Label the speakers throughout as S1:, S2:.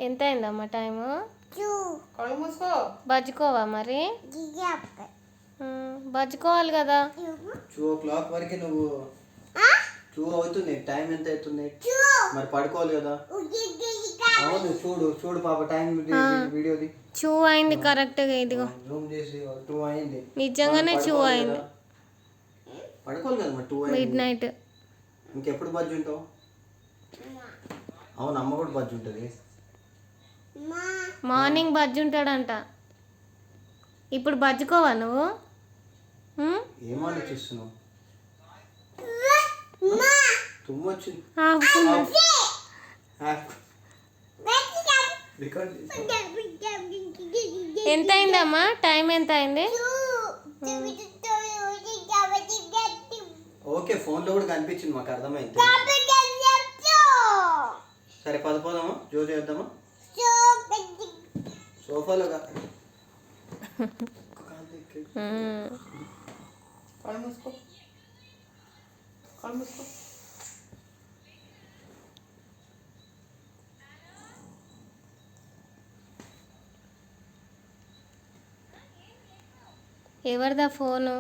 S1: ఎంత అయిందమ్మా టైము?
S2: కళ్ళు మూసుకో.
S1: బజ్జుకోవా మరి? బజ్జుకోవాలి కదా.
S3: 2 o'clock వరకు నువ్వు 2 అవుతుంది. టైం ఎంత అవుతుంది మరి? పడుకోవాలి కదా. అవును, చూడు చూడు పాప, టైం వీడియోది
S1: 2 అయింది కరెక్ట్గా. ఇదిగో
S3: జూమ్ చేసి 2 అయింది.
S1: నిజంగానే 2 అయింది.
S3: పడుకోవాలి కదా మరి. 2 అయింది.
S1: Mid night.
S3: ఇంకెప్పుడు బజ్జు ఉంటావు? అవును, అమ్మ కూడా బజ్జు ఉంటుంది.
S1: మార్నింగ్ బజ్జు ఉంటాడంట. ఇప్పుడు బజ్జుకోవా నువ్వు?
S3: ఏం ఆలోచిస్తున్నావు? తుమ్ము వచ్చింది.
S1: ఎంత అయిందమ్మా? టైం ఎంత అయింది?
S3: ఓకే, ఫోన్లో కూడా కనిపించింది, మాకు అర్థమైంది. సరే పోదామా, జో చేద్దామా సోఫాలో.
S2: కళ్ళు మూసుకో. కళ్ళు మూసుకో.
S1: ఎవరిదా ఫోను?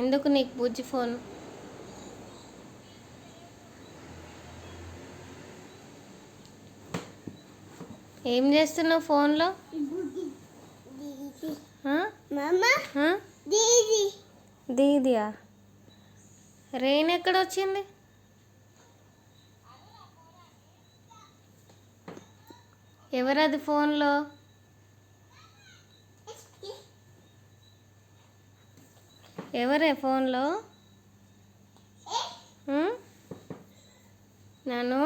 S1: ఎందుకు నీకు బుజ్జి ఫోన్? ఏం చేస్తున్నావు ఫోన్లో? దీదియా? రెయిన్ ఎక్కడ వచ్చింది? ఎవరది ఫోన్లో? ఎవరే ఫోన్లో? నాను